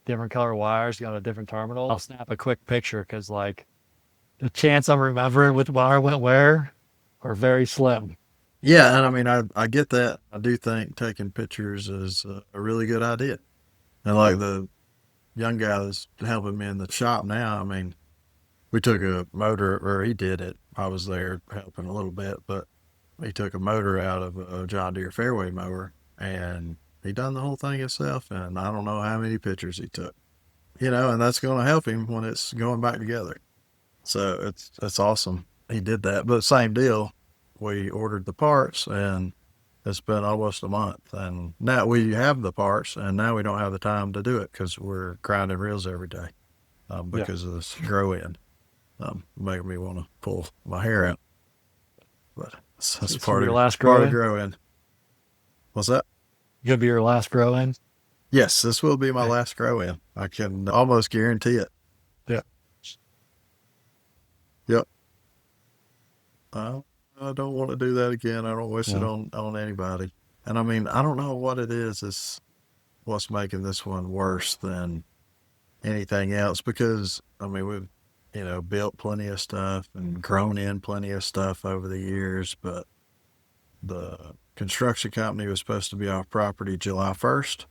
different color wires got a different terminal. I'll snap a quick picture because like the chance I'm remembering which wire went where are very slim. yeah, and I mean, I get that. I do think taking pictures is a really good idea. And like the young guy that's helping me in the shop now, I mean, we took a motor, or he did it. I was there helping a little bit, but he took a motor out of a John Deere fairway mower and he done the whole thing himself. And I don't know how many pictures he took, and that's going to help him when it's going back together. So it's awesome. He did that, but same deal. We ordered the parts and it's been almost a month and now we have the parts and now we don't have the time to do it because we're grinding reels every day, Yeah. because of this grow in, making me want to pull my hair out. But that's It's gonna be your last part grow of in. growing. What's that? Gonna be your last grow in. Yes, this will be my Yeah. last grow in. I can almost guarantee it. Yeah. Yep. I, I don't want to do that again. I don't wish it No. on anybody. And I mean, I don't know what it is what's making this one worse than anything else because I mean we've built plenty of stuff and grown in plenty of stuff over the years, but the construction company was supposed to be off property July 1st,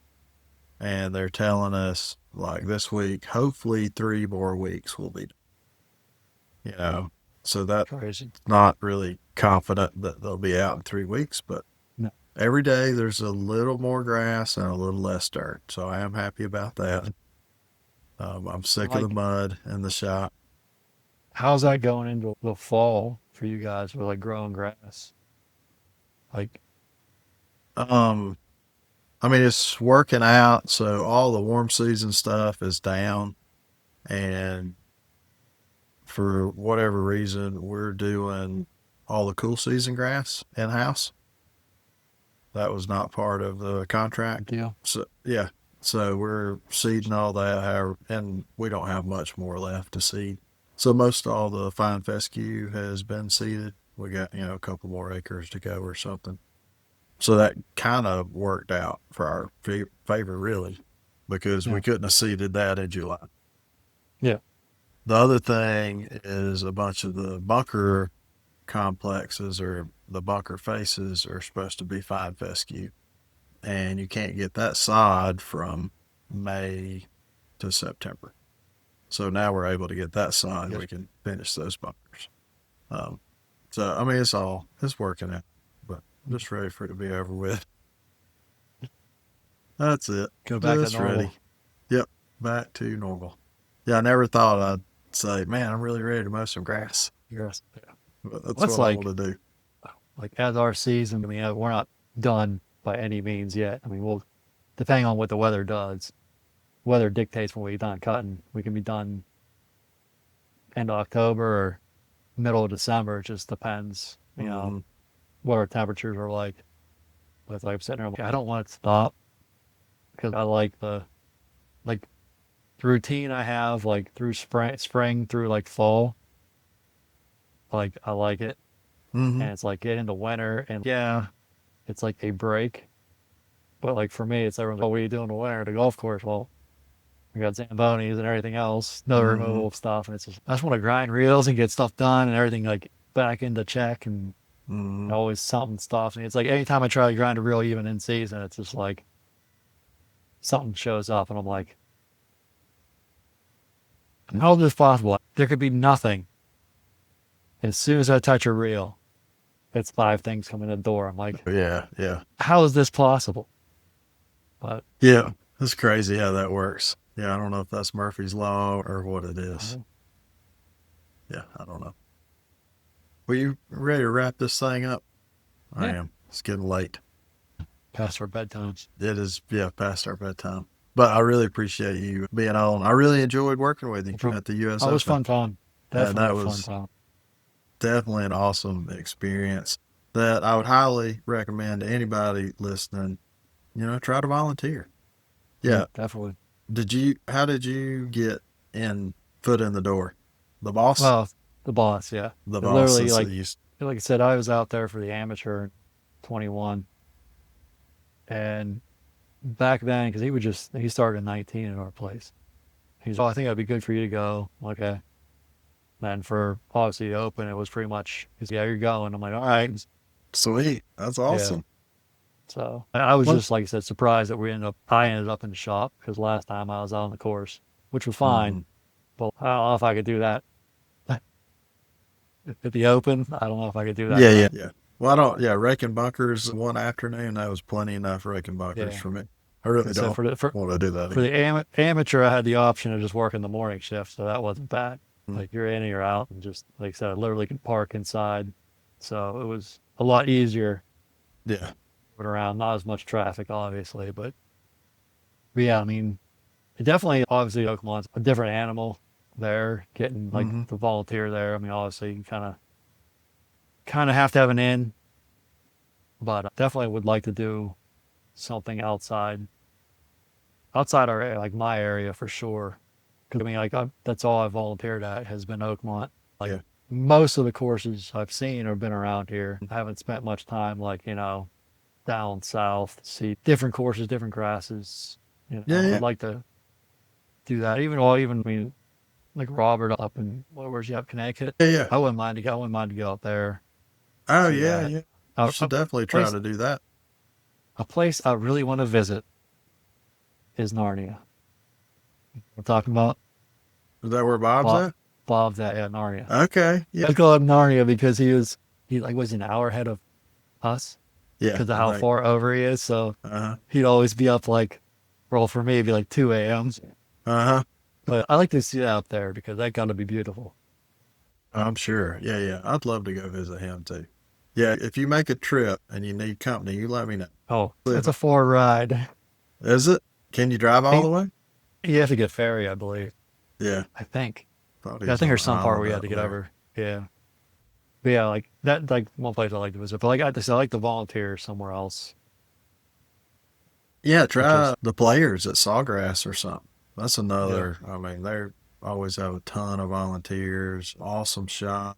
and they're telling us like this week, hopefully 3 more weeks will be, you know, so that's Crazy. not really confident that they'll be out in 3 weeks, but No. every day there's a little more grass and a little less dirt. So I am happy about that. I'm sick of the Like, mud in the shop. how's that going into the fall for you guys with like growing grass? Like, Um, I mean, it's working out. So all the warm season stuff is down. And for whatever reason, we're doing all the cool season grass in house. That was not part of the contract. Good deal. So yeah, so we're seeding all that, and we don't have much more left to seed. So most all the fine fescue has been seeded. We got a couple more acres to go or something. So that kind of worked out for our favor, really, because we Yeah. couldn't have seeded that in July. Yeah. The other thing is a bunch of the bunker complexes or the bunker faces are supposed to be fine fescue, and you can't get that sod from May to September. So now we're able to get that sod. Yes. We can finish those bunkers. Um, so I mean, it's working out, but I'm just ready for it to be over with. That's it. Go back to Just normal. ready. Yep, back to normal. Yeah, I never thought I'd say, man, I'm really ready to mow some grass. Yes. Yeah. But that's What's what I want to do. like as our season, I mean, we're not done by any means yet. I mean, we'll, depending on what the weather does, weather dictates when we're done cutting. We can be done end of October or middle of December. It just depends, Mm-hmm. what our temperatures are like. But like I'm sitting there, I'm like, I don't want it to stop because I like like the routine I have like through spring through like fall. Like I like it, Mm-hmm. and it's like get into winter, and yeah, it's like a break. But like for me, it's everyone's like, oh, what are you doing in the winter? The golf course. Well, we got Zambonis and everything else, no Mm-hmm. removal of stuff, and it's just I just want to grind reels and get stuff done and everything like back into check and Mm-hmm. always something stops me. It's like anytime I try to grind a reel even in season, it's just like something shows up and I'm like, how is this possible? There could be nothing. As soon as I touch a reel, it's five things coming in the door. I'm like, Yeah, yeah, how is this possible? But yeah. It's crazy how that works. Yeah, I don't know if that's Murphy's Law or what it is. oh, Yeah, I don't know. Well, you ready to wrap this thing up? I yeah, am. It's getting late. past our bedtimes. It is, yeah, past our bedtime. But I really appreciate you being on. I really enjoyed working with you at the U.S. Oh, it was Open. fun time. And Definitely that a fun was time. definitely an awesome experience that I would highly recommend to anybody listening. Try to volunteer. Yeah, Yeah. definitely. How did you get in, foot in the door? The boss? Well, the boss, yeah. The It boss literally, is like I said, I was out there for the amateur in 21. And back then, because he started in 19 at our place. He's, oh, I think it'd be good for you to go. Okay. Then for obviously the open, it was pretty much, he's, yeah, you're going. I'm like, all right. sweet. That's Yeah. awesome. So I was What? just, like I said, surprised that I ended up in the shop because last time I was out on the course, which was fine. Hmm. But I don't know if I could do that at the open. I don't know if I could do that Yeah, grind. yeah, yeah. Well, I don't. Yeah, raking bunkers one afternoon. That was plenty enough raking bunkers Yeah. for me. I really So don't want to do that for again. the amateur, I had the option of just working the morning shift, so that wasn't bad. Mm. Like you're in or you're out, and just like I said, I literally could park inside, so it was a lot easier Yeah. moving around. Not as much traffic, obviously, but yeah, I mean, it definitely obviously Oakmont's a different animal there. Getting like Hmm. the volunteer there, I mean, obviously you kind of have to have an in, but definitely would like to do something outside our area, like my area for sure. Because I mean, like that's all I've volunteered at has been Oakmont. Like Yeah. most of the courses I've seen have been around here. I haven't spent much time like down south to see different courses, different grasses. Yeah. I'd Yeah. like to do that. Even I mean, like Robert up in where's he up Connecticut? Yeah. Yeah. I wouldn't mind to go up there, Oh see yeah. that. Yeah. You A should definitely try place to do that. a place I really want to visit is Narnia. We're talking about Is that where Bob's Bob, at? Bob's at Narnia. Okay. Yeah. I call him Narnia because he like was an hour ahead of us Yeah. because of I how think. far over he is. So Uh huh. he'd always be up like, well, for me it'd be like 2 a.m. Uh huh. But I like to see that up there because that got to be beautiful. I'm sure. Yeah. Yeah. I'd love to go visit him too. Yeah. If you make a trip and you need company, you let me know. Oh, If it's a far ride. Is it? Can you drive all Hey, the way? you have to get ferry, I believe. Yeah. I think. Thought he Yeah, I was think on there's an some part where island you had to out get there. over. Yeah. But yeah, like that, like one place I like to visit. But like I said, I like to volunteer somewhere else. Yeah, which is try the players at Sawgrass or something. That's yeah, another. I mean, they always have a ton of volunteers. Awesome shop.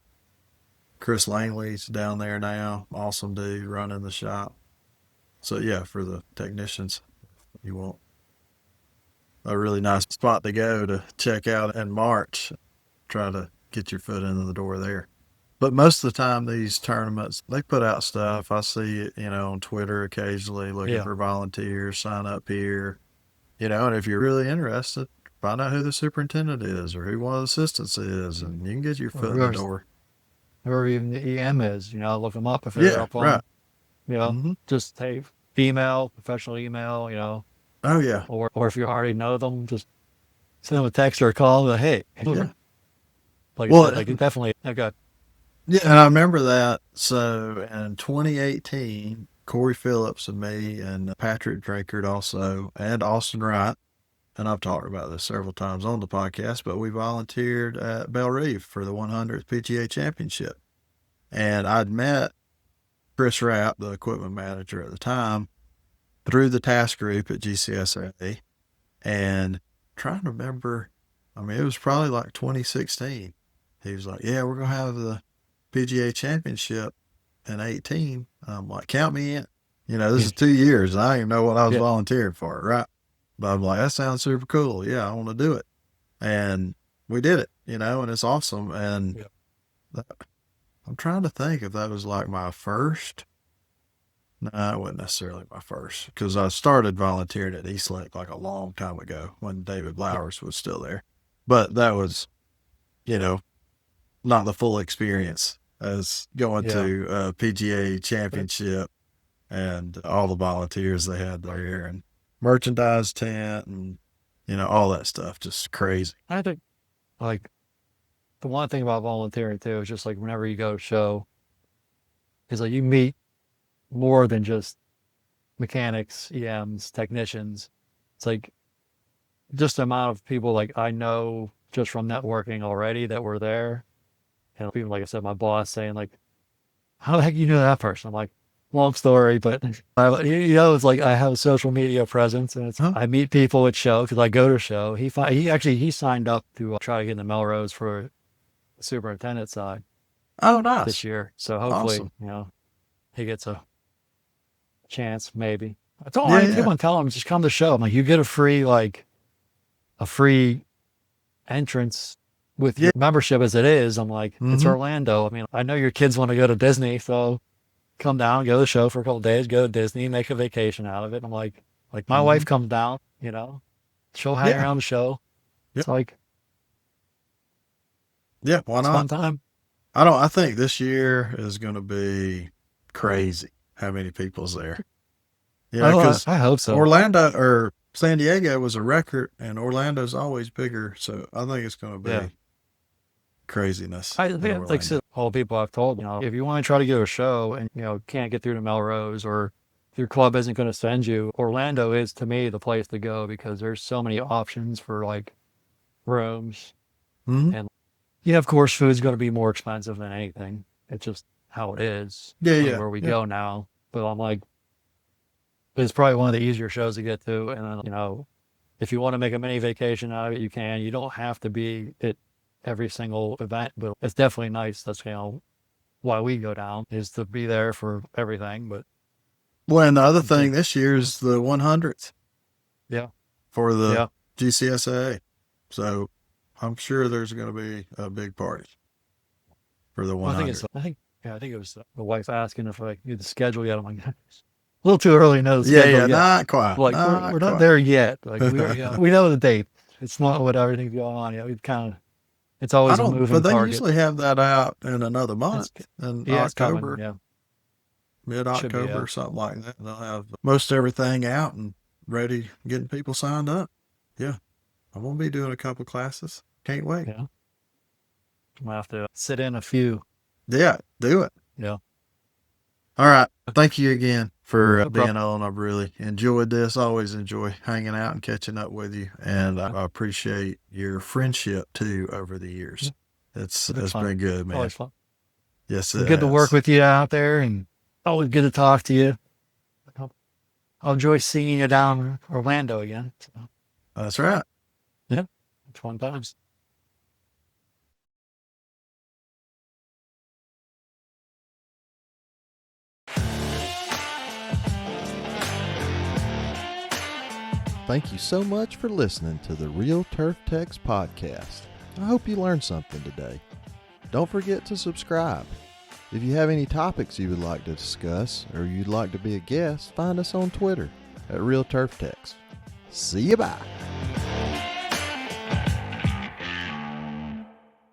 Chris Langley's down there now. Awesome dude running the shop. So yeah, for the technicians, you want a really nice spot to go to check out in March. Try to get your foot into the door there. But most of the time, these tournaments, they put out stuff. I see it, on Twitter occasionally looking yeah. for volunteers, sign up here, and if you're really interested, find out who the superintendent is or who one of the assistants is, and you can get your Or foot in the door. whoever even the EM is, look them up if they're Yeah, up right. on, you know, Hmm. just hey, email, professional email, Oh, yeah. or if you already know them, just send them a text or a call. Like, hey, Yeah. like I Well, said, like it definitely. I got yeah, and I remember that. So in 2018, Corey Phillips and me and Patrick Drakert also, and Austin Wright, and I've talked about this several times on the podcast, but we volunteered at Belle Reve for the 100th PGA Championship. And I'd met Chris Rapp, the equipment manager at the time, through the task group at GCSA. And trying to remember, I mean, it was probably like 2016. He was like, "Yeah, we're going to have the PGA Championship in 18." I'm like, "Count me in." This is 2 years. I didn't even know what I was yeah, volunteering for, right? But I'm like, that sounds super cool. Yeah, I want to do it. And we did it, and it's awesome. And yeah, that, I'm trying to think if that was like my first. No, it wasn't necessarily my first because I started volunteering at Eastlake like a long time ago when David yeah, Blowers was still there. But that was, you know, not the full experience as going yeah. to a PGA But championship and all the volunteers they had there and merchandise tent and, all that stuff. Just crazy. I think like the one thing about volunteering too is just like whenever you go to show, is like you meet more than just mechanics, EMs, technicians. It's like just the amount of people like I know just from networking already that were there. And people, like I said, my boss saying like, "How the heck you know that person?" I'm like, "Long story, but it's like I have a social media presence, and it's Huh? I meet people at show because I go to show. He signed up to try to get in the Melrose for the superintendent side Oh, this nice. year. So hopefully, Awesome. he gets a chance, maybe. That's all Yeah, I keep yeah. on telling him, just come to the show. I'm like, you get a free entrance with Yeah. your membership as it is. I'm like, it's Mm-hmm. Orlando. I mean, I know your kids want to go to Disney, so come down, go to the show for a couple of days, go to Disney, make a vacation out of it. I'm like my Mm-hmm. wife comes down, she'll hang Yeah. around the show. Yep. It's like Yeah. Why it's fun not? time. I think this year is going to be crazy how many people's there. Because I hope so. Orlando or San Diego was a record, and Orlando's always bigger. So I think it's going to Yeah. be craziness I in think, like I Orlando. said, all the people I've told, if you want to try to go to a show and, can't get through to Melrose or if your club isn't going to send you, Orlando is to me the place to go because there's so many options for like rooms. Hmm. And, yeah, of course, food's going to be more expensive than anything. It's just how it is Yeah, yeah, anywhere we yeah. go now. But I'm like, it's probably one of the easier shows to get to. And then, if you want to make a mini vacation out of it, you can. You don't have to be at every single event, but it's definitely nice. That's, why we go down is to be there for everything. But Well, and the other I'm think, thing this year is the 100th yeah, for the yeah. GCSA. So I'm sure there's going to be a big party for the Well, I think it's, 100th. I think it was the wife asking if I knew the schedule yet. I'm like, a little too early to know the Yeah, schedule yeah. yet. Not quite. Like Not we're not quite. there yet. Like we know the date. It's not what everything's going on yet. We kind of it's I always a don't, but moving they target. usually have that out in another It's month in yeah, it's coming. October, Yeah, mid should be. October Yeah, or something like that. They'll have most everything out and ready, getting people signed up. Yeah, I'm gonna be doing a couple classes. Can't wait. yeah. I'm gonna have to sit in a few. Yeah, do it. Yeah, All right. Thank you again for no problem. being on. I've really enjoyed this. I always enjoy hanging out and catching up with you, and I appreciate your friendship too over the Yeah, years. it's It's fun. been good, It's man. always fun. Yes, It's it good to work has. with you out there, and always good to talk to you. I'll enjoy seeing you down Orlando again. So, That's right. yeah, it's fun times. Thank you so much for listening to the Real Turf Techs podcast. I hope you learned something today. Don't forget to subscribe. If you have any topics you would like to discuss or you'd like to be a guest, find us on Twitter at Real Turf Techs. See you bye.